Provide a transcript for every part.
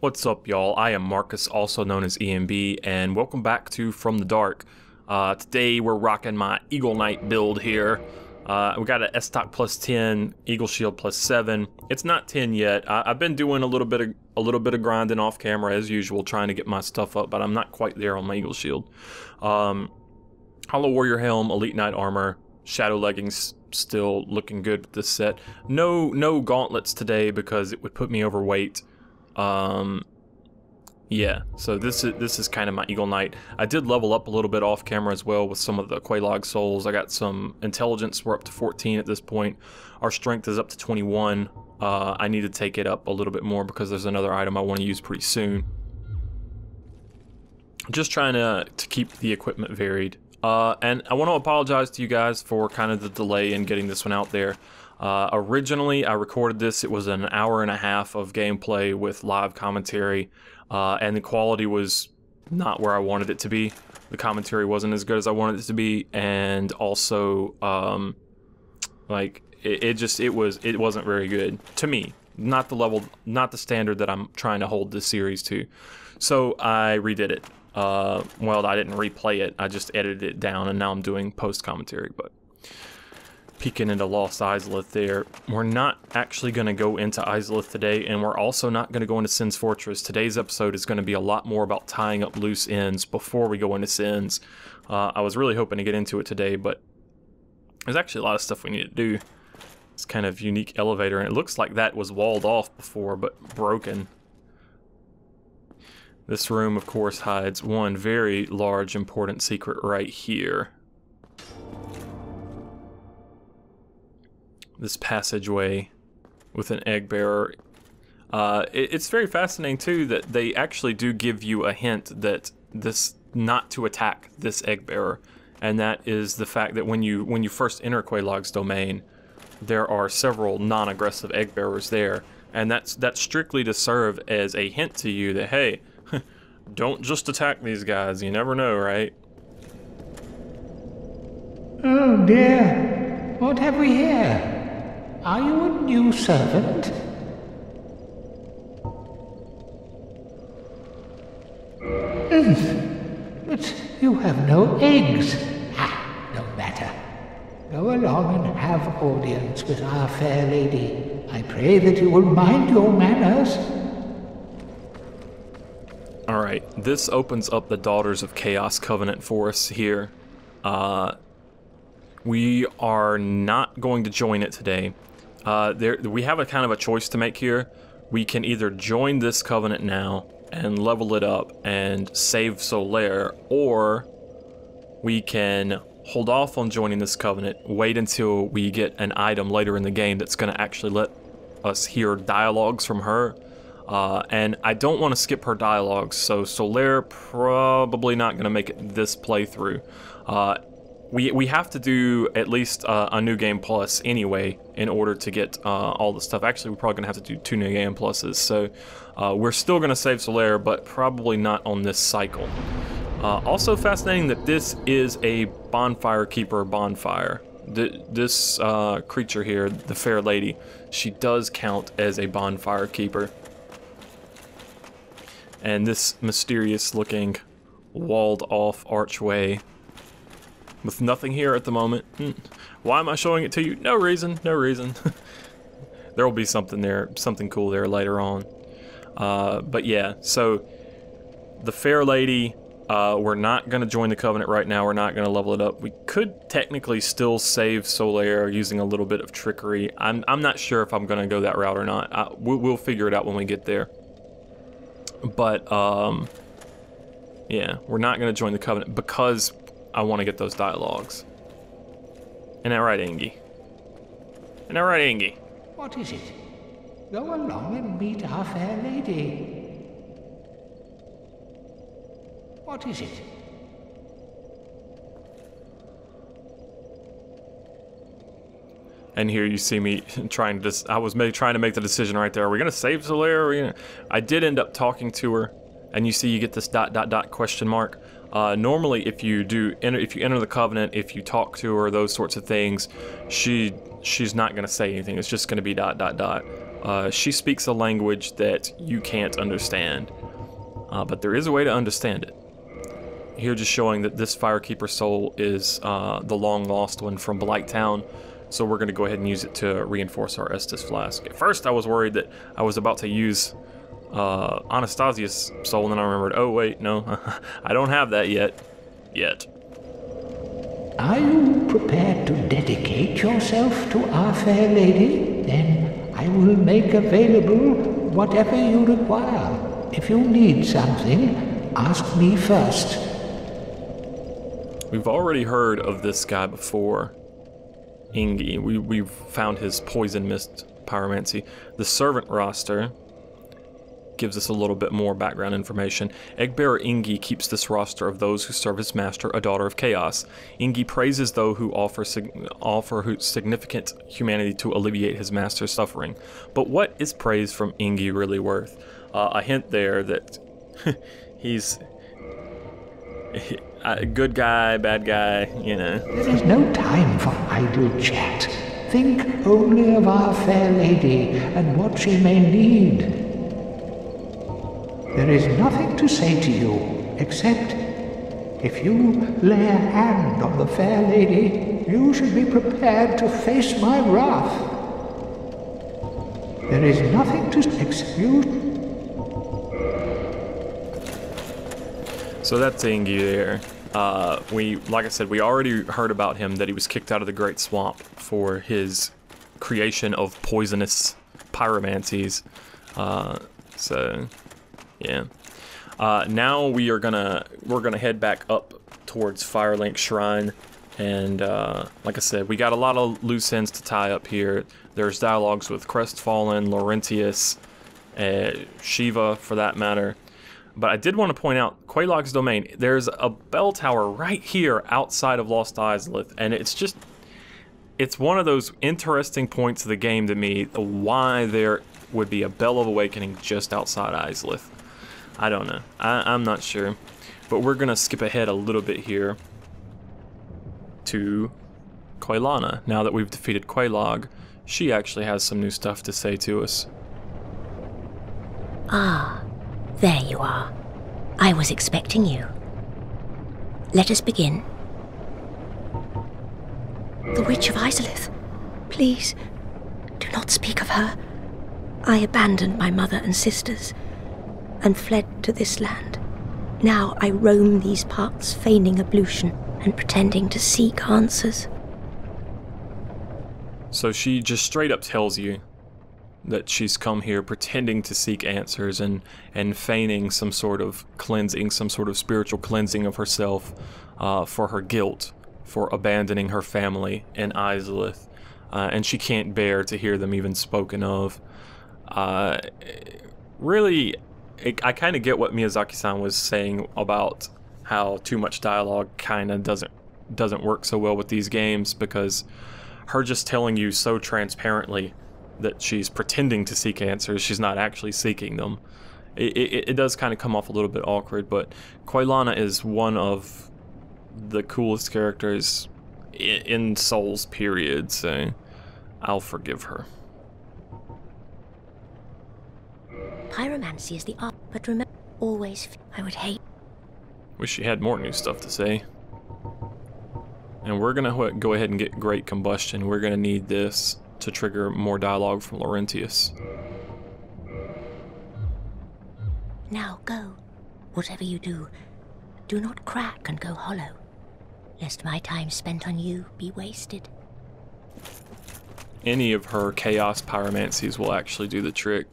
What's up, y'all? I am Marcus, also known as EMB, and welcome back to From the Dark. Today we're rocking my Eagle Knight build here. We got an S-Stock plus 10, Eagle Shield plus 7. It's not 10 yet. I've been doing a little bit of grinding off camera as usual, trying to get my stuff up, but I'm not quite there on my Eagle Shield. Hollow Warrior Helm, Elite Knight Armor, Shadow Leggings still looking good with this set. No gauntlets today because it would put me overweight. Yeah, so this is kind of my Eagle Knight. I did level up a little bit off camera as well with some of the Quelaag souls. I got some intelligence. We're up to 14 at this point. Our strength is up to 21. I need to take it up a little bit more because there's another item I want to use pretty soon. Just trying to keep the equipment varied. And I want to apologize to you guys for kind of the delay in getting this one out there. Originally, I recorded this. It was an hour and a half of gameplay with live commentary, and the quality was not where I wanted it to be. The commentary wasn't as good as I wanted it to be, and also, like, it wasn't very good to me. Not the level, not the standard that I'm trying to hold this series to. So I redid it. Well, I didn't replay it. I just edited it down, and now I'm doing post commentary, but. Peeking into Lost Izalith there. We're not actually going to go into Izalith today, and we're also not going to go into Sin's Fortress. Today's episode is going to be a lot more about tying up loose ends before we go into Sin's. I was really hoping to get into it today, but there's actually a lot of stuff we need to do. It's kind of unique elevator, and it looks like that was walled off before, but broken. This room, of course, hides one very large, important secret right here. This passageway with an egg bearer. It's very fascinating too that they actually do give you a hint that this not to attack this egg bearer, and that is the fact that when you first enter Quelaag's domain, there are several non-aggressive egg bearers there, and that's strictly to serve as a hint to you that hey, don't just attack these guys. You never know, right? Oh dear, what have we here? Are you a new servant? But you have no eggs. Ah, no matter. Go along and have audience with our fair lady. I pray that you will mind your manners. Alright, this opens up the Daughters of Chaos Covenant for us here. We are not going to join it today. We have a kind of a choice to make here. We can either join this covenant now and level it up and save Solaire, or we can hold off on joining this covenant, wait until we get an item later in the game that's going to actually let us hear dialogues from her. And I don't want to skip her dialogues, so Solaire probably not going to make it this playthrough. We have to do at least a New Game Plus anyway in order to get all the stuff. Actually, we're probably going to have to do 2 New Game Pluses, so we're still going to save Solaire, but probably not on this cycle. Also fascinating that this is a Bonfire Keeper bonfire. This creature here, the Fair Lady, she does count as a Bonfire Keeper. And this mysterious looking walled off archway with nothing here at the moment. Why am I showing it to you? No reason, no reason. There will be something there, something cool there later on. But yeah, so the Fair Lady, we're not going to join the Covenant right now. We're not going to level it up. We could technically still save Solaire using a little bit of trickery. I'm not sure if I'm going to go that route or not. We'll figure it out when we get there. But, yeah, we're not going to join the Covenant because I want to get those dialogues. Isn't that right, Angie? Isn't that right, Angie? What is it? Go along and meet our fair lady. What is it? And here you see me trying to I was trying to make the decision right there. Are we going to save Solaire? I did end up talking to her, and you see you get this ... question mark. Normally, if you enter the Covenant, if you talk to her, those sorts of things, she's not going to say anything. It's just going to be ... She speaks a language that you can't understand, but there is a way to understand it. Here just showing that this Firekeeper soul is the long-lost one from Blighttown, so we're going to go ahead and use it to reinforce our Estus Flask. At first I was worried that I was about to use Anastasia's soul, and then I remembered, oh wait, no, I don't have that yet. Are you prepared to dedicate yourself to our fair lady? Then I will make available whatever you require. If you need something, ask me first. We've already heard of this guy before, Ingi. We've found his Poison Mist pyromancy. The servant roster gives us a little bit more background information. Eggbearer Ingi keeps this roster of those who serve his master, a daughter of chaos. Ingi praises those who offer significant humanity to alleviate his master's suffering. But what is praise from Ingi really worth? A hint there that he's a good guy, bad guy, you know. There is no time for idle chat. Think only of our fair lady and what she may need. There is nothing to say to you, except if you lay a hand on the fair lady, you should be prepared to face my wrath. There is nothing to excuse. So that's Ingi there. Like I said, we already heard about him, that he was kicked out of the Great Swamp for his creation of poisonous pyromancies. So yeah. Now we're gonna head back up towards Firelink Shrine, and like I said, we got a lot of loose ends to tie up here. There's dialogues with Crestfallen, Laurentius, Shiva for that matter. But I did want to point out Quelaag's domain. There's a bell tower right here outside of Lost Islith, and it's one of those interesting points of the game to me, why there would be a Bell of Awakening just outside Islith. I don't know. I'm not sure. But we're going to skip ahead a little bit here to Quelaag. Now that we've defeated Quelaag, she actually has some new stuff to say to us. Ah, there you are. I was expecting you. Let us begin. The Witch of Islith. Please, do not speak of her. I abandoned my mother and sisters and fled to this land. Now I roam these parts, feigning ablution and pretending to seek answers. So she just straight up tells you that she's come here pretending to seek answers and feigning some sort of cleansing, some sort of spiritual cleansing of herself for her guilt for abandoning her family in Islith. And she can't bear to hear them even spoken of. Really, I kind of get what Miyazaki-san was saying about how too much dialogue kind of doesn't work so well with these games, because her just telling you so transparently that she's pretending to seek answers, she's not actually seeking them. It does kind of come off a little bit awkward, but Quelaag is one of the coolest characters in Souls, period, so I'll forgive her. Pyromancy is the art, but remember, always I would hate. Wish she had more new stuff to say. And we're gonna go ahead and get Great Combustion. We're gonna need this to trigger more dialogue from Laurentius. Now go. Whatever you do, do not crack and go hollow, lest my time spent on you be wasted. Any of her chaos pyromancies will actually do the trick.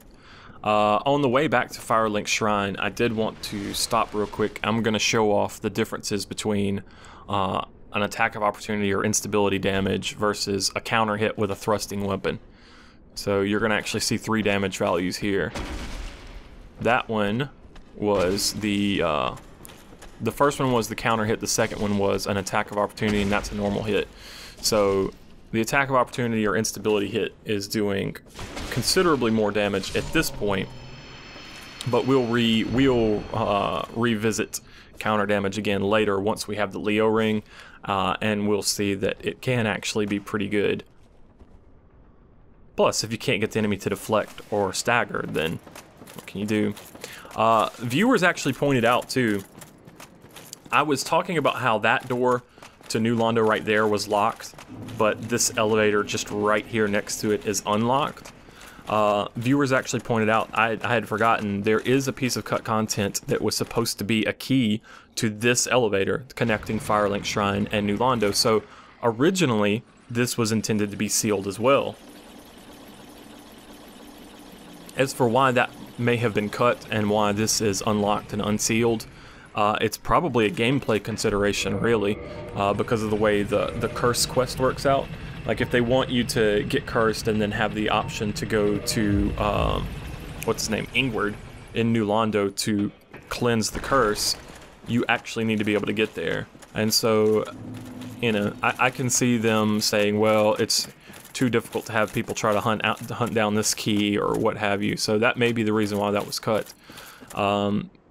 On the way back to Firelink Shrine, I did want to stop real quick. I'm going to show off the differences between an attack of opportunity or instability damage versus a counter hit with a thrusting weapon. So you're going to actually see 3 damage values here. That one was the first one was the counter hit, the second one was an attack of opportunity, and that's a normal hit. So the attack of opportunity or instability hit is doing considerably more damage at this point, but we'll revisit counter damage again later once we have the Leo ring, and we'll see that it can actually be pretty good. Plus, if you can't get the enemy to deflect or stagger, then what can you do? Viewers actually pointed out, too, I was talking about how that door to New Londo right there was locked, but this elevator just right here next to it is unlocked. Viewers actually pointed out, I had forgotten, there is a piece of cut content that was supposed to be a key to this elevator connecting Firelink Shrine and New Londo. So originally, this was intended to be sealed as well. As for why that may have been cut and why this is unlocked and unsealed, it's probably a gameplay consideration, really, because of the way the curse quest works out. Like, if they want you to get cursed and then have the option to go to, what's his name, Ingward in New Londo to cleanse the curse, you actually need to be able to get there. And so, you know, I can see them saying, well, it's too difficult to have people try to hunt down this key or what have you. So that may be the reason why that was cut.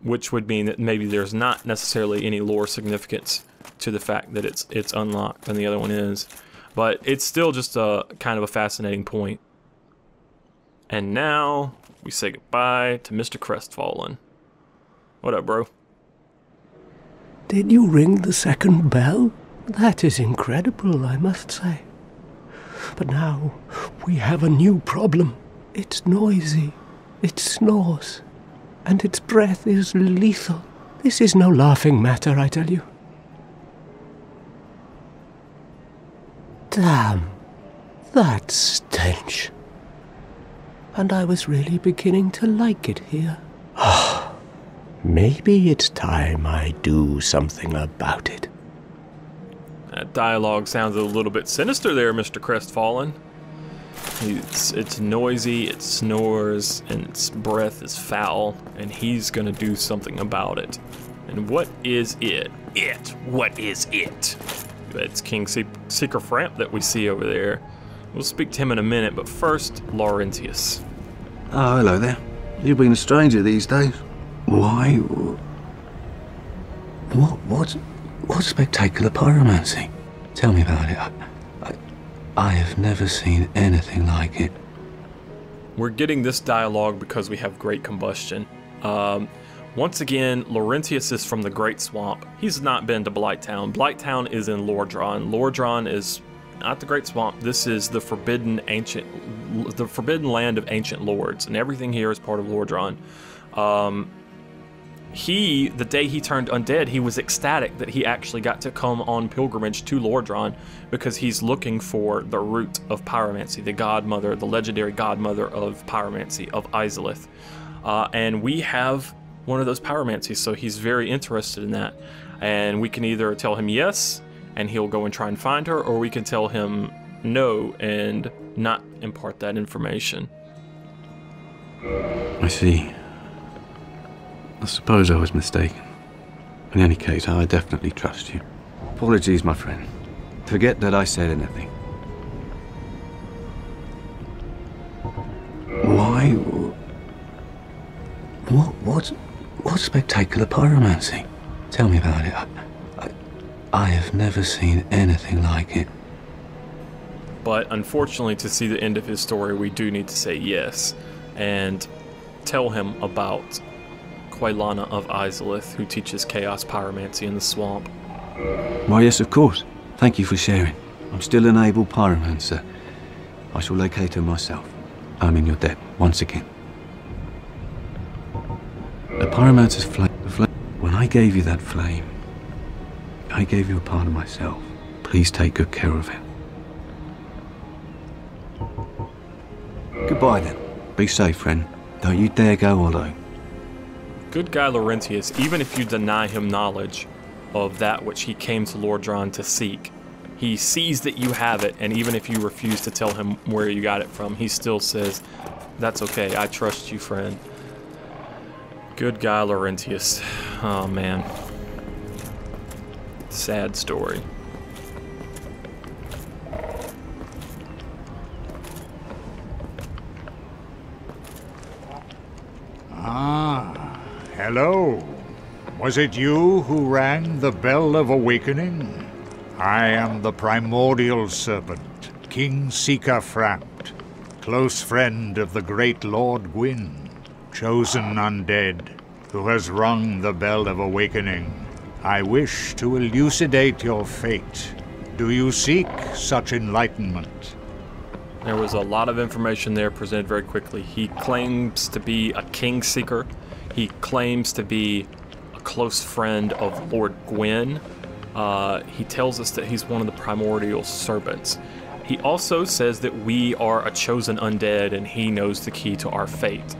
Which would mean that maybe there's not necessarily any lore significance to the fact that it's unlocked and the other one is. But it's still just a kind of a fascinating point. And now we say goodbye to Mr. Crestfallen. What up, bro? Did you ring the second bell? That is incredible, I must say. But now we have a new problem. It's noisy, it snores, and its breath is lethal. This is no laughing matter, I tell you. Damn, that stench. And I was really beginning to like it here. Maybe it's time I do something about it. That dialogue sounds a little bit sinister there, Mr. Crestfallen. It's noisy, it snores, and its breath is foul, and he's gonna do something about it. And what is it? What is it? It's King Seeker Framp that we see over there. We'll speak to him in a minute, but first, Laurentius. Oh, hello there. You've been a stranger these days. Why? What spectacular pyromancy? Tell me about it. I have never seen anything like it. We're getting this dialogue because we have Great Combustion. Once again, Laurentius is from the Great Swamp. He's not been to Blighttown. Blighttown is in Lordran. Lordran is not the Great Swamp. This is the forbidden land of ancient lords, and everything here is part of Lordran. The day he turned undead, he was ecstatic that he actually got to come on pilgrimage to Lordran because he's looking for the root of pyromancy, the godmother, the legendary godmother of pyromancy, of Izalith. And we have one of those pyromancies, so he's very interested in that. And we can either tell him yes, and he'll go and try and find her, or we can tell him no and not impart that information. I see. I suppose I was mistaken. In any case, I definitely trust you. Apologies, my friend. Forget that I said anything. Why? What spectacular pyromancy? Tell me about it. I have never seen anything like it. But unfortunately, to see the end of his story, we do need to say yes and tell him about Quelaag of Izalith, who teaches chaos pyromancy in the swamp. Why, yes, of course. Thank you for sharing. I'm still an able pyromancer. I shall locate her myself. I'm in your debt, once again. The pyromancer's flame. When I gave you that flame, I gave you a part of myself. Please take good care of it. Goodbye then. Be safe, friend. Don't you dare go alone. Good guy Laurentius, even if you deny him knowledge of that which he came to Lordran to seek, he sees that you have it, and even if you refuse to tell him where you got it from, he still says, that's okay, I trust you, friend. Good guy Laurentius. Oh man. Sad story. Ah, hello. Was it you who rang the bell of awakening? I am the primordial serpent, King Seeker Frampt. close friend of the great Lord Gwyn, chosen undead, who has rung the bell of awakening. I wish to elucidate your fate. Do you seek such enlightenment? There was a lot of information there presented very quickly. He claims to be a king seeker. He claims to be a close friend of Lord Gwyn. He tells us that he's one of the primordial serpents. He also says that we are a chosen undead and he knows the key to our fate.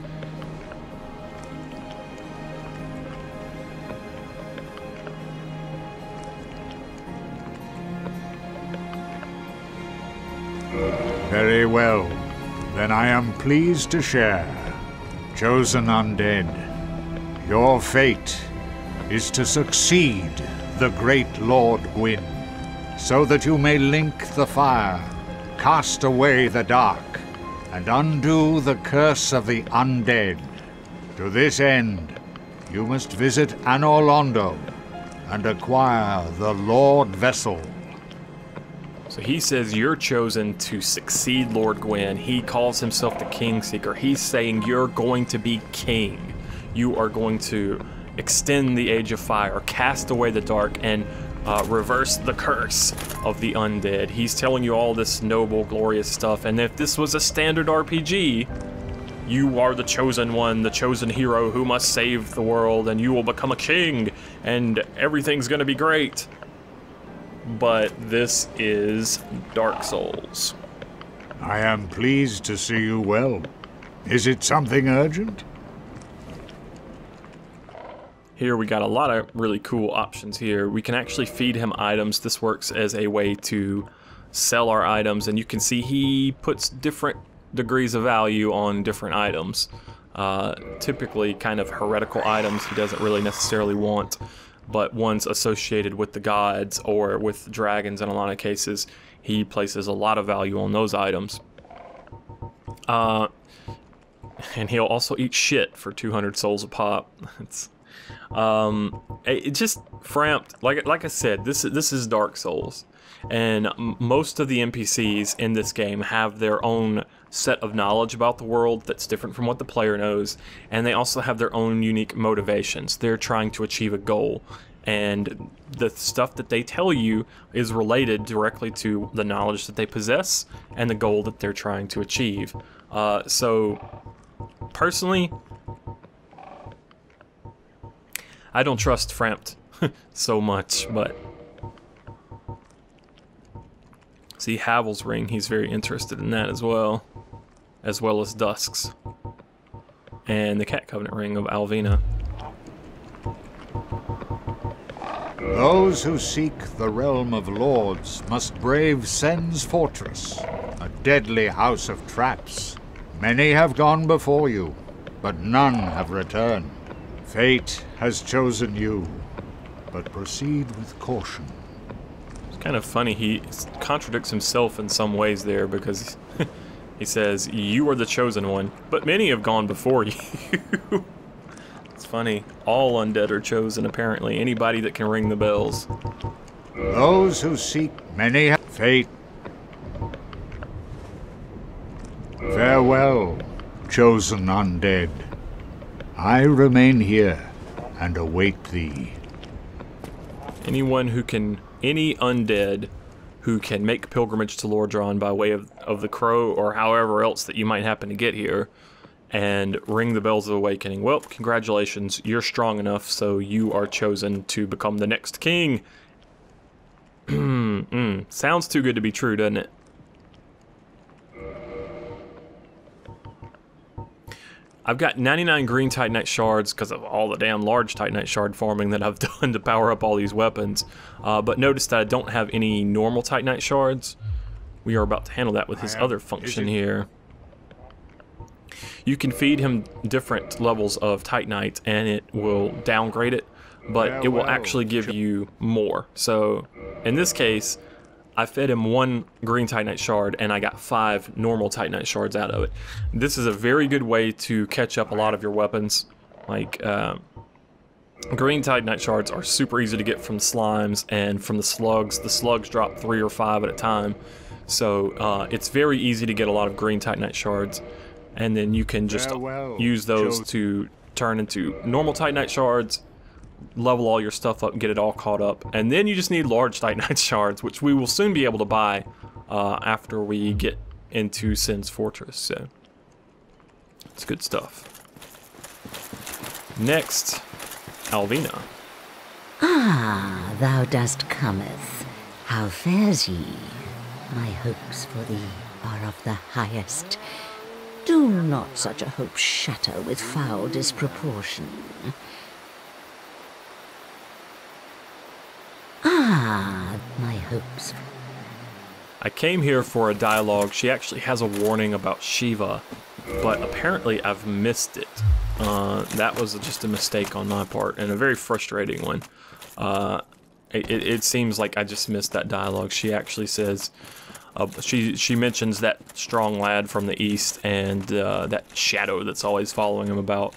Very well. Then I am pleased to share. Chosen undead, your fate is to succeed the great Lord Gwyn, so that you may link the fire, cast away the dark, and undo the curse of the undead. To this end, you must visit Londo and acquire the Lord Vessel. So he says you're chosen to succeed Lord Gwyn. He calls himself the King Seeker. He's saying you're going to be king. You are going to extend the Age of Fire, cast away the dark, and reverse the curse of the undead. He's telling you all this noble, glorious stuff. And if this was a standard RPG, you are the chosen one, the chosen hero who must save the world, and you will become a king, and everything's gonna be great. But this is Dark Souls. I am pleased to see you well. Is it something urgent? Here we got a lot of really cool options here. We can actually feed him items. This works as a way to sell our items, and you can see he puts different degrees of value on different items. Typically kind of heretical items he doesn't really necessarily want, but ones associated with the gods or with dragons in a lot of cases, he places a lot of value on those items. And he'll also eat shit for 200 souls a pop. It just framped, like I said, this is Dark Souls, and most of the NPCs in this game have their own set of knowledge about the world that's different from what the player knows, and they also have their own unique motivations. They're trying to achieve a goal, and the stuff that they tell you is related directly to the knowledge that they possess and the goal that they're trying to achieve. So personally, I don't trust Framped so much, but see Havel's ring, he's very interested in that as well as Dusk's, and the Cat Covenant ring of Alvina. Those who seek the realm of lords must brave Sen's fortress, a deadly house of traps. Many have gone before you, but none have returned. Fate has chosen you, but proceed with caution. It's kind of funny, he contradicts himself in some ways there, because he says, you are the chosen one, but many have gone before you. It's funny, all undead are chosen apparently, anybody that can ring the bells. Those who seek many have fate. Farewell, chosen undead. I remain here and await thee. Any undead who can make pilgrimage to Lordran by way of the Crow or however else that you might happen to get here and ring the bells of awakening, well, congratulations, you're strong enough, so you are chosen to become the next king. Sounds too good to be true, doesn't it? I've got 99 green Titanite shards because of all the damn large Titanite shard farming that I've done to power up all these weapons. But notice that I don't have any normal Titanite shards. We are about to handle that with his other function here. You can feed him different levels of Titanite and it will downgrade it, but it will actually give you more. So in this case, I fed him 1 green Titanite shard and I got 5 normal Titanite shards out of it. This is a very good way to catch up a lot of your weapons. Like, green Titanite shards are super easy to get from the slimes and from the slugs. The slugs drop 3 or 5 at a time. So it's very easy to get a lot of green Titanite shards, and then you can just use those to turn into normal Titanite shards, level all your stuff up and get it all caught up, and then you just need large Titanite shards, which we will soon be able to buy after we get into Sin's Fortress. So it's good stuff. Next, Alvina. Ah, thou dost cometh. How fares ye? My hopes for thee are of the highest. Do not such a hope shatter with foul disproportion. Ah, my hopes. I came here for a dialogue. She actually has a warning about Shiva, but apparently I've missed it. That was just a mistake on my part, and a very frustrating one. It seems like I just missed that dialogue. She actually says, she mentions that strong lad from the east and that shadow that's always following him about.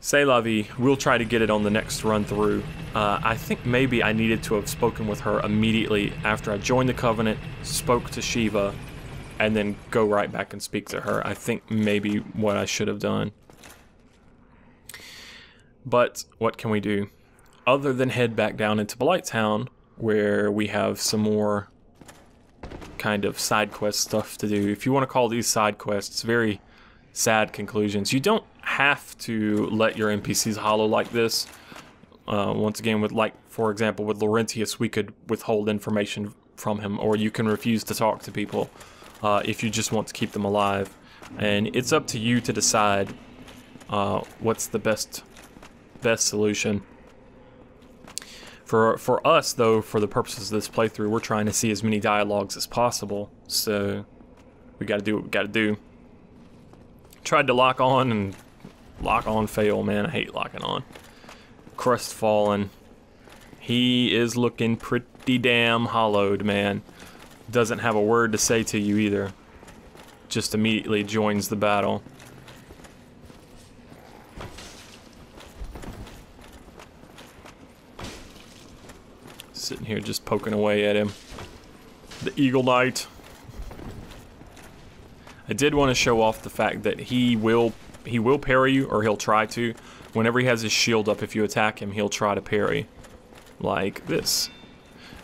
C'est la vie. We'll try to get it on the next run through. I think maybe I needed to have spoken with her immediately after I joined the Covenant, spoke to Shiva, and then go right back and speak to her. I think maybe what I should have done. But what can we do? Other than head back down into Blighttown, where we have some more kind of side quest stuff to do. If you want to call these side quests, very sad conclusions. You don't have to let your NPCs hollow like this. Once again, with, like, for example, with Laurentius, we could withhold information from him, or you can refuse to talk to people if you just want to keep them alive. And it's up to you to decide what's the best solution. For us, though, for the purposes of this playthrough, we're trying to see as many dialogues as possible. So we got to do what we got to do. Tried to lock on and lock on fail, man. I hate locking on. Crestfallen. He is looking pretty damn hollowed, man. Doesn't have a word to say to you either. Just immediately joins the battle. Sitting here just poking away at him. The Eagle Knight. I did want to show off the fact that he will parry you, or he'll try to. Whenever he has his shield up, if you attack him, he'll try to parry. Like this.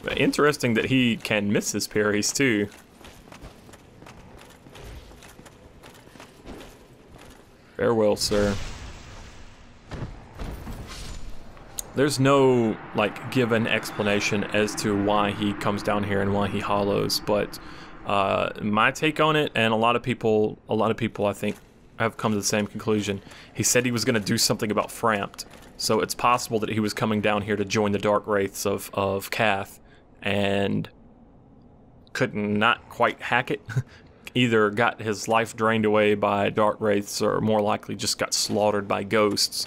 But interesting that he can miss his parries too. Farewell, sir. There's no, like, given explanation as to why he comes down here and why he hollows, but my take on it, and a lot of people I think have come to the same conclusion. He said he was going to do something about Frampt, so it's possible that he was coming down here to join the Dark Wraiths of Cath, and could not quite hack it. Either got his life drained away by Dark Wraiths, or more likely just got slaughtered by ghosts.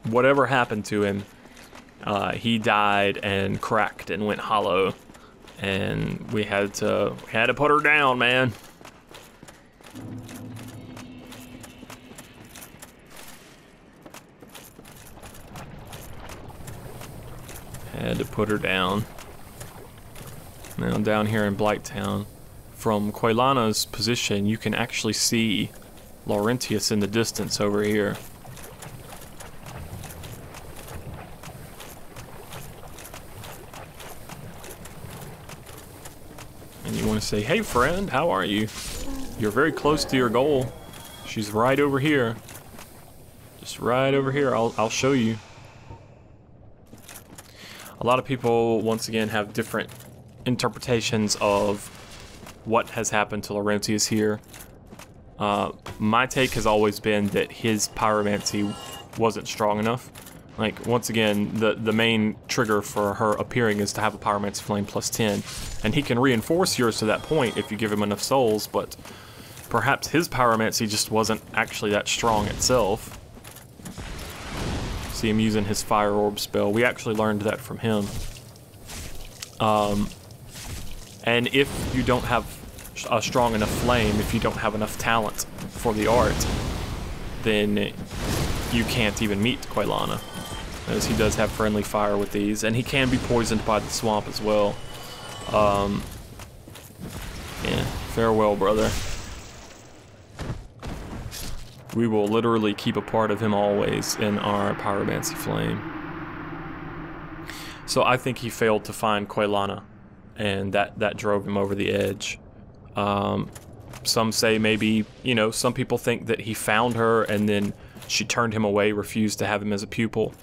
Whatever happened to him, he died and cracked and went hollow, and we had to put her down, man. Had to put her down. Now down here in Blighttown, from Quelaag's position, you can actually see Laurentius in the distance over here. And you want to say, hey friend, how are you? You're very close to your goal. She's right over here. Just right over here. I'll show you. A lot of people, once again, have different interpretations of what has happened to Laurentius here. My take has always been that his pyromancy wasn't strong enough. Like, once again, the main trigger for her appearing is to have a pyromancy flame plus 10. And he can reinforce yours to that point if you give him enough souls, but perhaps his pyromancy just wasn't actually that strong itself. See him using his fire orb spell. We actually learned that from him. And if you don't have a strong enough flame, if you don't have enough talent for the art, then you can't even meet Quelaag, as he does have friendly fire with these, and he can be poisoned by the swamp as well. Yeah, farewell, brother. We will literally keep a part of him always in our pyromancy flame. So I think he failed to find Quelaag, and that drove him over the edge. Some say maybe, you know, some people think that he found her and then she turned him away, refused to have him as a pupil.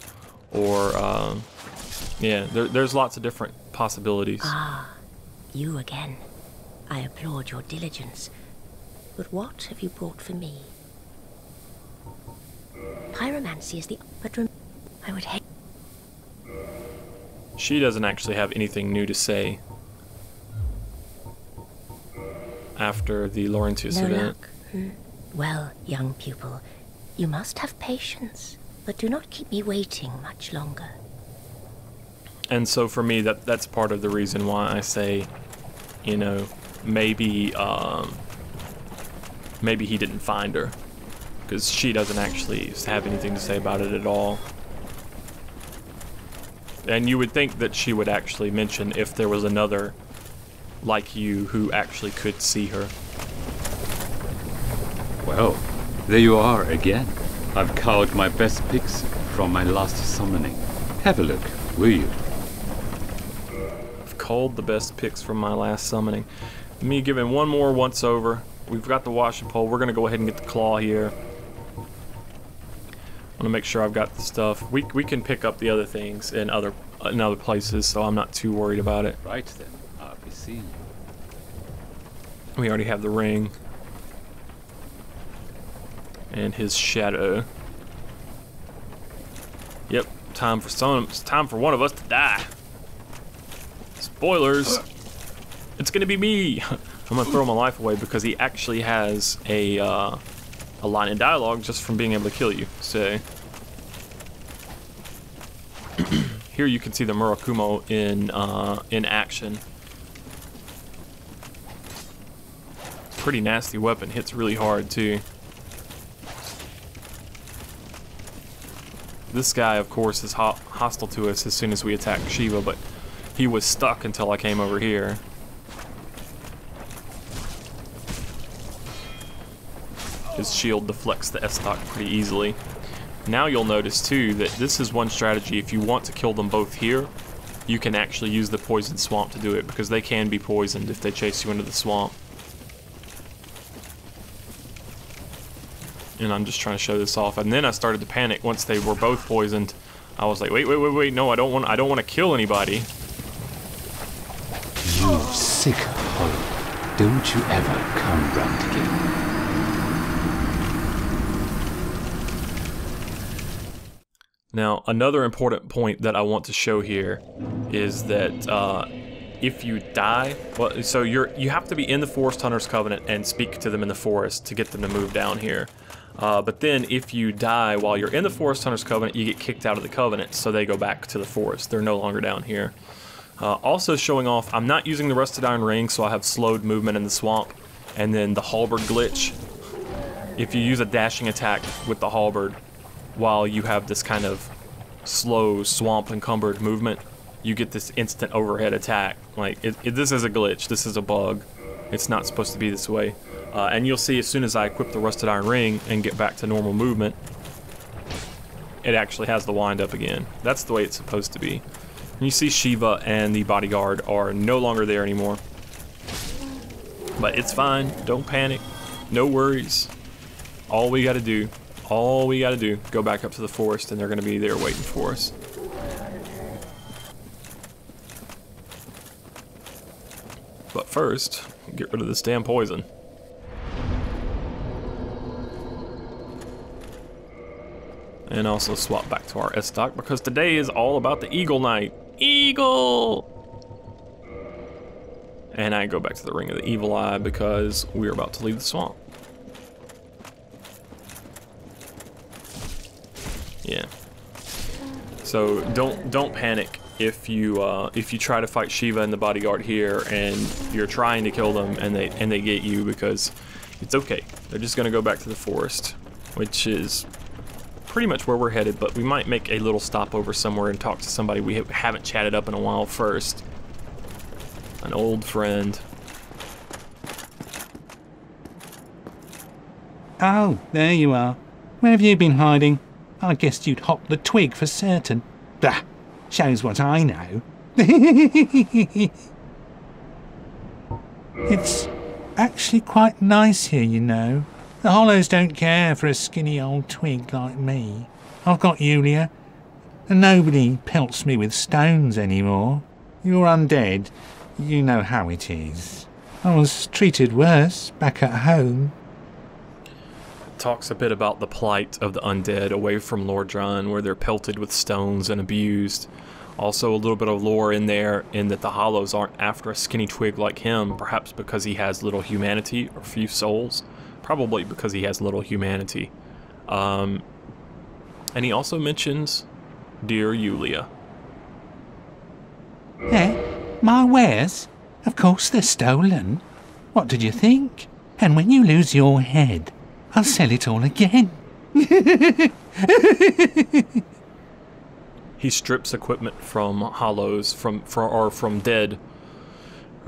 Or, yeah, there's lots of different possibilities. Ah, you again. I applaud your diligence. But what have you brought for me? Pyromancy is the... But I would hate... She doesn't actually have anything new to say after the Laurentius No event. luck. Well, young pupil, you must have patience, but do not keep me waiting much longer. And so for me, that's part of the reason why I say, you know, maybe maybe he didn't find her, because she doesn't actually have anything to say about it at all. And you would think that she would actually mention if there was another like you who actually could see her. Well, there you are again. I've culled my best picks from my last summoning. Have a look, will you? I've culled the best picks from my last summoning. Me giving one more once over. We've got the washing pole. We're gonna go ahead and get the claw here. I want to make sure I've got the stuff. We can pick up the other things in other places, so I'm not too worried about it. Right then, I'll be seeing you. We already have the ring and his shadow. Yep, time for one of us to die. Spoilers. It's gonna be me. I'm gonna throw my life away because he actually has a line in dialogue just from being able to kill you. So here you can see the Murakumo in action. Pretty nasty weapon, hits really hard too. This guy, of course, is hostile to us as soon as we attack Shiva, but he was stuck until I came over here. His shield deflects the S-stock pretty easily. Now you'll notice too that this is one strategy. If you want to kill them both here, you can actually use the poison swamp to do it, because they can be poisoned if they chase you into the swamp. And I'm just trying to show this off. And then I started to panic once they were both poisoned. I was like, wait, no, I don't want to kill anybody. You sick hoe. Don't you ever come round again. Now, another important point that I want to show here is that if you die, well, so you have to be in the Forest Hunters Covenant and speak to them in the forest to get them to move down here. But then if you die while you're in the Forest Hunters Covenant, you get kicked out of the Covenant, so they go back to the forest. They're no longer down here. Also showing off, I'm not using the Rusted Iron Ring, so I have slowed movement in the swamp. And then the halberd glitch. If you use a dashing attack with the halberd while you have this kind of slow swamp encumbered movement, you get this instant overhead attack. Like, this is a glitch, this is a bug. It's not supposed to be this way. And you'll see as soon as I equip the Rusted Iron Ring and get back to normal movement, it actually has the wind up again. That's the way it's supposed to be. And you see Shiva and the bodyguard are no longer there anymore. But it's fine, don't panic, no worries. All we gotta do, go back up to the forest and they're gonna be there waiting for us. But first, get rid of this damn poison. And also swap back to our S-stock because today is all about the Eagle Knight. Eagle! And I go back to the Ring of the Evil Eye because we're about to leave the swamp. Yeah. So don't panic if you try to fight Shiva and the bodyguard here and you're trying to kill them and they get you, because it's okay. They're just gonna go back to the forest, which is pretty much where we're headed, but we might make a little stopover somewhere and talk to somebody we haven't chatted up in a while first. An old friend. Oh, there you are. Where have you been hiding? I guessed you'd hop the twig for certain. Bah! Shows what I know. It's actually quite nice here, you know. The Hollows don't care for a skinny old twig like me. I've got Yulia, and nobody pelts me with stones anymore. You're undead. You know how it is. I was treated worse back at home. Talks a bit about the plight of the undead away from Lordran, where they're pelted with stones and abused. Also a little bit of lore in there in that the Hollows aren't after a skinny twig like him, perhaps because he has little humanity or few souls. Probably because he has little humanity. And he also mentions dear Yulia. My wares? Of course they're stolen. What did you think? And when you lose your head, I'll sell it all again. He strips equipment from Hollows, from dead.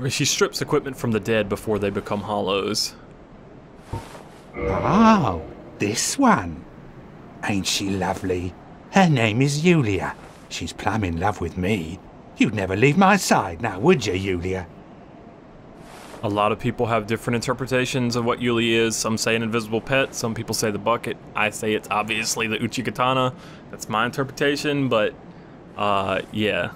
She strips equipment from the dead before they become Hollows. Oh, this one. Ain't she lovely? Her name is Yulia. She's plumb in love with me. You'd never leave my side now, would you, Yulia? A lot of people have different interpretations of what Yulia is. Some say an invisible pet, some people say the bucket. I say it's obviously the Uchigatana. That's my interpretation, but yeah.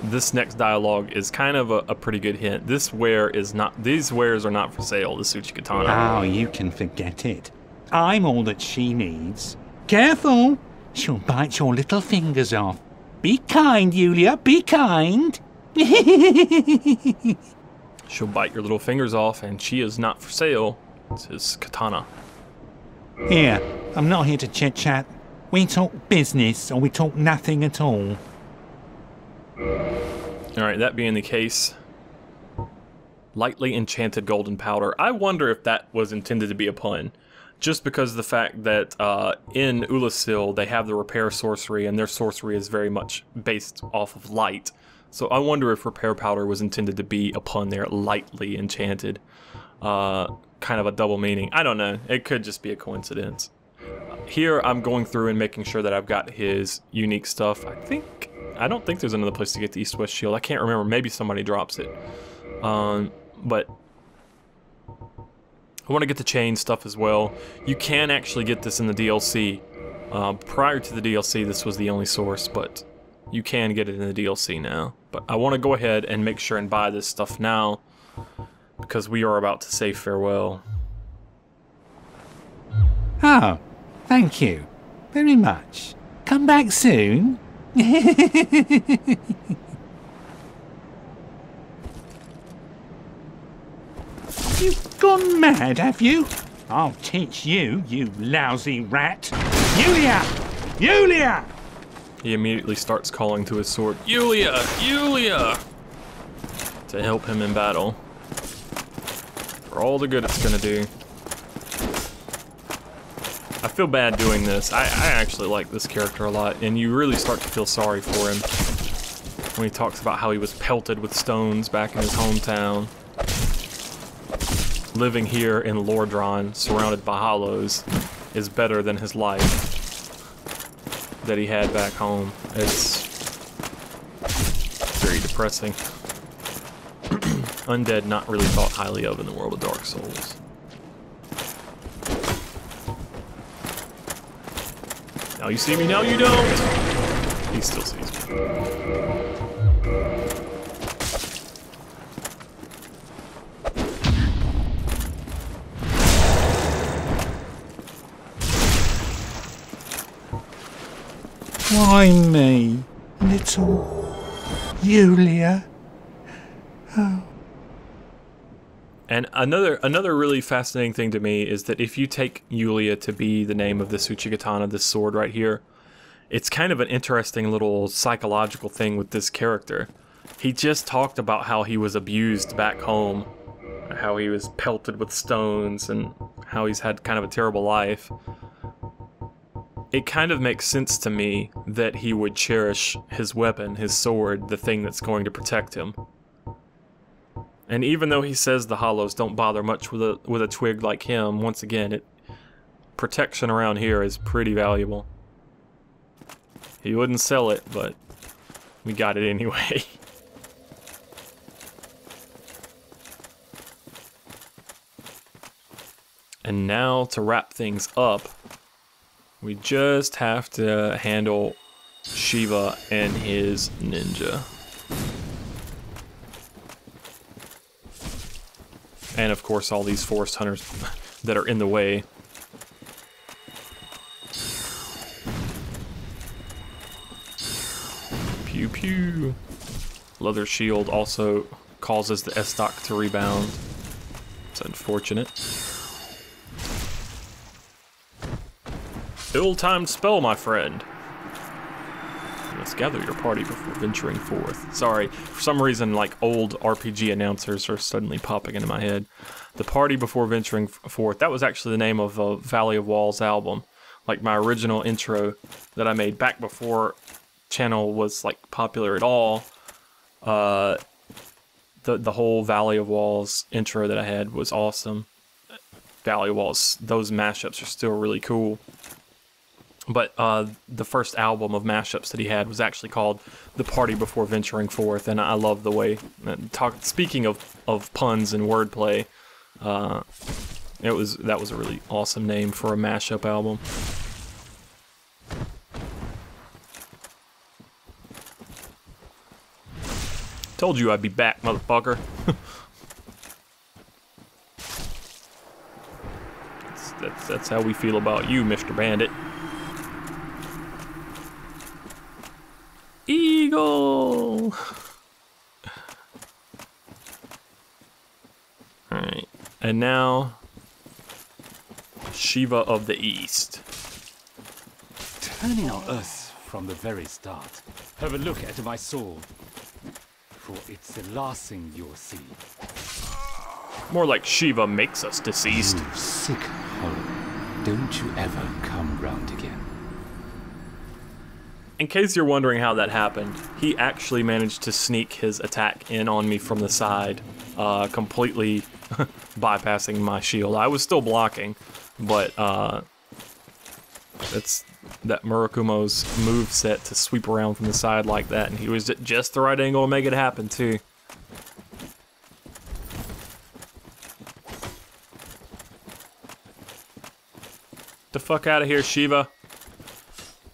This next dialogue is kind of a pretty good hint. These wares are not for sale, this Uchigatana. Oh, you can forget it. I'm all that she needs. Careful! She'll bite your little fingers off. Be kind, Yulia, be kind! She'll bite your little fingers off, and she is not for sale. It's his katana. Here, I'm not here to chit-chat. We talk business, or we talk nothing at all. Alright, that being the case, lightly enchanted golden powder. I wonder if that was intended to be a pun. Just because of the fact that in Ulasil they have the repair sorcery, and their sorcery is very much based off of light. So I wonder if repair powder was intended to be a pun there, lightly enchanted. Kind of a double meaning. I don't know. It could just be a coincidence. Here I'm going through and making sure that I've got his unique stuff. I don't think there's another place to get the East-West shield. I can't remember. Maybe somebody drops it. But I want to get the chain stuff as well. You can actually get this in the DLC. Prior to the DLC, this was the only source, but you can get it in the DLC now. But I want to go ahead and make sure and buy this stuff now, because we are about to say farewell. Oh, thank you very much. Come back soon. You've gone mad, have you? I'll teach you, you lousy rat. Yulia! Yulia! He immediately starts calling to his sword, Yulia! Yulia! To help him in battle. For all the good it's gonna do. I feel bad doing this. I actually like this character a lot, and you really start to feel sorry for him when he talks about how he was pelted with stones back in his hometown. Living here in Lordran, surrounded by hollows, is better than his life that he had back home. It's very depressing. Undead not really thought highly of in the world of Dark Souls. Now you see me, now you don't! He still sees me. Why me, little Yulia? Oh. And another really fascinating thing to me is that if you take Yulia to be the name of this Uchigatana, this sword right here, it's kind of an interesting little psychological thing with this character. He just talked about how he was abused back home, how he was pelted with stones, and how he's had kind of a terrible life. It kind of makes sense to me that he would cherish his weapon, his sword, the thing that's going to protect him. And even though he says the hollows don't bother much with a twig like him, once again, protection around here is pretty valuable. He wouldn't sell it, but we got it anyway. And now to wrap things up, we just have to handle Shiva and his ninja. And of course all these forest hunters that are in the way. Pew pew. Leather shield also causes the S-stock to rebound. It's unfortunate. Ill-timed spell, my friend. Let's gather your party before venturing forth. Sorry, for some reason, like, old RPG announcers are suddenly popping into my head. The party before venturing forth. That was actually the name of a Valley of Walls album. Like my original intro that I made back before channel was like popular at all. The whole Valley of Walls intro that I had was awesome. Valley of Walls, those mashups are still really cool. But the first album of mashups that he had was actually called The Party Before Venturing Forth, and I love the way, speaking of puns and wordplay, that was a really awesome name for a mashup album. Told you I'd be back, motherfucker. That's how we feel about you, Mr. Bandit. Eagle! Alright, and now Shiva of the East. Turning our earth from the very start. Have a look at my sword, for it's the last thing you'll see. More like Shiva makes us deceased. You sick hollow. Don't you ever come round again. In case you're wondering how that happened, he actually managed to sneak his attack in on me from the side, completely bypassing my shield. I was still blocking, but that's that Murakumo's move set to sweep around from the side like that, and he was at just the right angle to make it happen too. The fuck out of here, Shiva.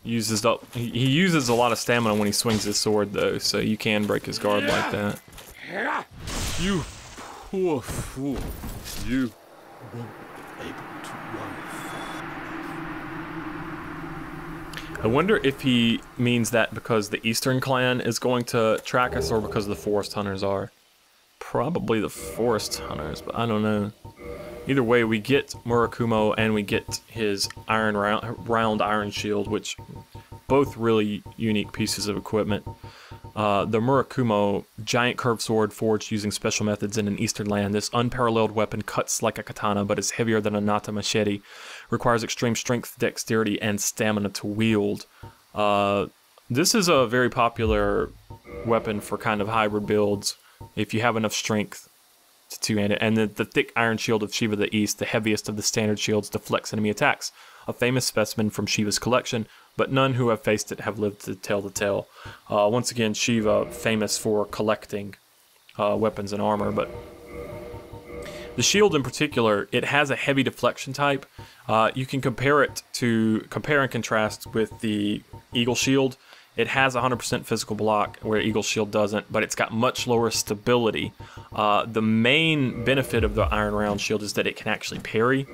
He uses a lot of stamina when he swings his sword though, so you can break his guard like that. You poor fool. You won't be able to run far. I wonder if he means that because the Eastern Clan is going to track us or because the Forest Hunters are. Probably the Forest Hunters, but I don't know. Either way, we get Murakumo and we get his round iron shield, which both really unique pieces of equipment. The Murakumo, giant curved sword forged using special methods in an eastern land. This unparalleled weapon cuts like a katana, but is heavier than a nata machete. Requires extreme strength, dexterity, and stamina to wield. This is a very popular weapon for kind of hybrid builds, if you have enough strength to two-hand it. And the thick iron shield of Shiva the East, the heaviest of the standard shields, deflects enemy attacks. A famous specimen from Shiva's collection, but none who have faced it have lived to tell the tale. Once again, Shiva famous for collecting weapons and armor, but the shield in particular, it has a heavy deflection type. You can compare and contrast with the Eagle Shield. It has 100% physical block, where Eagle Shield doesn't, but it's got much lower stability. The main benefit of the Iron Round Shield is that it can actually parry,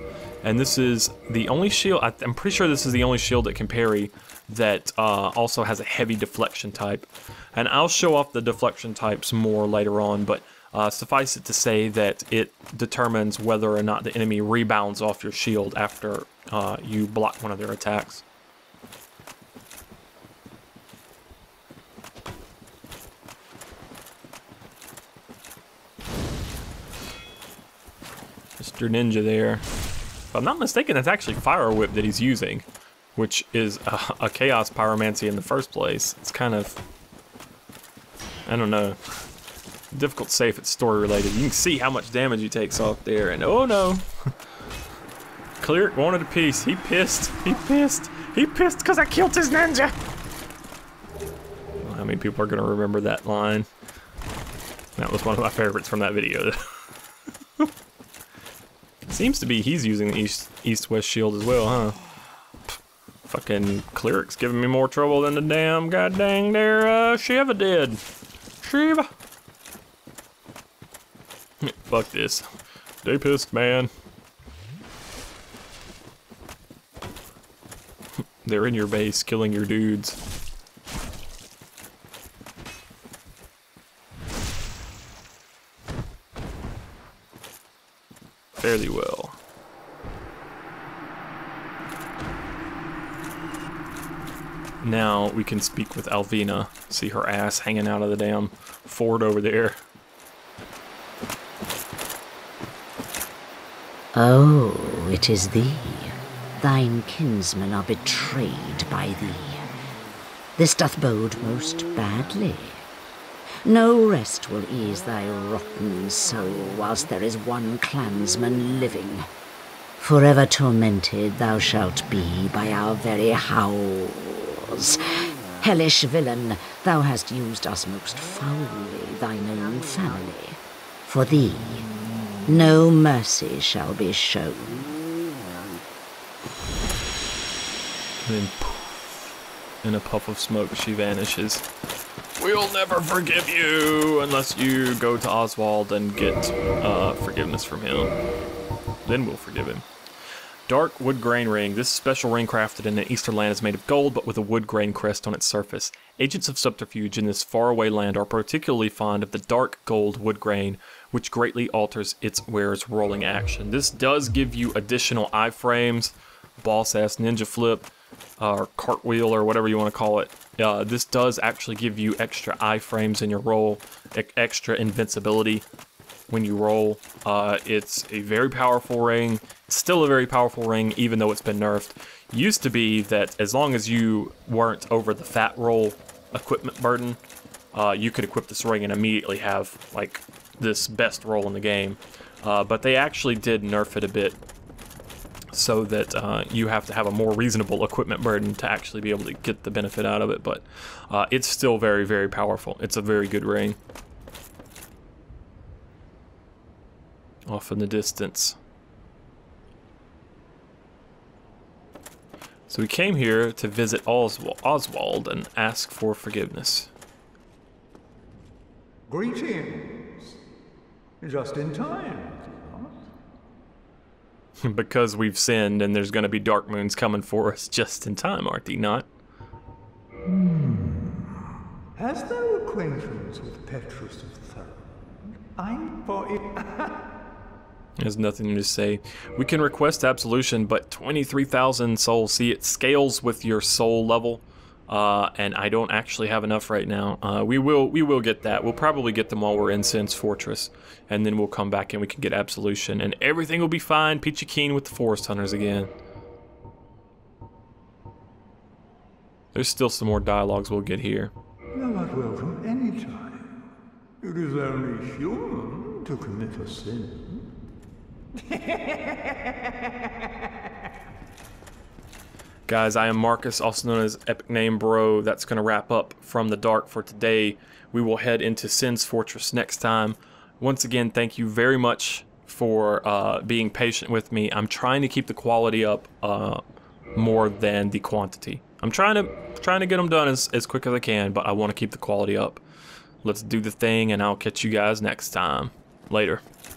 and this is the only shield, I'm pretty sure this is the only shield that can parry that also has a heavy deflection type. And I'll show off the deflection types more later on, but suffice it to say that it determines whether or not the enemy rebounds off your shield after you block one of their attacks. Mr. Ninja there. If I'm not mistaken, that's actually Fire Whip that he's using, which is a Chaos Pyromancy in the first place. It's kind of, I don't know. difficult safe, it's story related. You can see how much damage he takes off there, and oh no. Cleric wanted a piece. He pissed. He pissed. He pissed because I killed his ninja. How many people are going to remember that line? That was one of my favorites from that video. Seems to be he's using the east-west shield as well, huh? Fucking cleric's giving me more trouble than the damn goddamn there Shiva did. Shiva. Fuck this. They pissed, man. They're in your base, killing your dudes. Fairly well. Now we can speak with Alvina. See her ass hanging out of the damn fort over there. Oh, it is thee. Thine kinsmen are betrayed by thee. This doth bode most badly. No rest will ease thy rotten soul whilst there is one clansman living. Forever tormented thou shalt be by our very howls. Hellish villain, thou hast used us most foully, thine own family. For thee, no mercy shall be shown. And then, poof, in a puff of smoke, she vanishes. We'll never forgive you unless you go to Oswald and get forgiveness from him. Then we'll forgive him. Dark wood grain ring. This special ring crafted in the Eastern land is made of gold, but with a wood grain crest on its surface. Agents of subterfuge in this faraway land are particularly fond of the dark gold wood grain, which greatly alters its wearer's rolling action. This does give you additional iframes, boss-ass ninja flip, or cartwheel, or whatever you want to call it. This does actually give you extra iframes in your roll, extra invincibility when you roll. It's a very powerful ring. It's still a very powerful ring, even though it's been nerfed. Used to be that as long as you weren't over the fat roll equipment burden, you could equip this ring and immediately have like this best roll in the game. But they actually did nerf it a bit, so that you have to have a more reasonable equipment burden to actually be able to get the benefit out of it. But it's still very, very powerful. It's a very good ring. Off in the distance. So we came here to visit Oswald and ask for forgiveness. Greetings. Just in time. Because we've sinned and there's going to be dark moons coming for us just in time, aren't they not? Has thou acquaintance with Petrus of Thurn? I'm for it. There's nothing to say. We can request absolution, but 23,000 souls. See, it scales with your soul level, and I don't actually have enough right now. We will get that. We'll probably get them while we're in Sin's Fortress, and then we'll come back and we can get absolution, and everything will be fine. Peachy keen with the forest hunters again. There's still some more dialogues we'll get here. Thou art welcome any time. It is only human to commit a sin. Guys, I am Marcus, also known as Epicnamebro. That's going to wrap up From the Dark for today. We will head into Sin's Fortress next time. Once again, thank you very much for being patient with me. I'm trying to keep the quality up more than the quantity. I'm trying to get them done as quick as I can, but I want to keep the quality up. Let's do the thing, and I'll catch you guys next time. Later.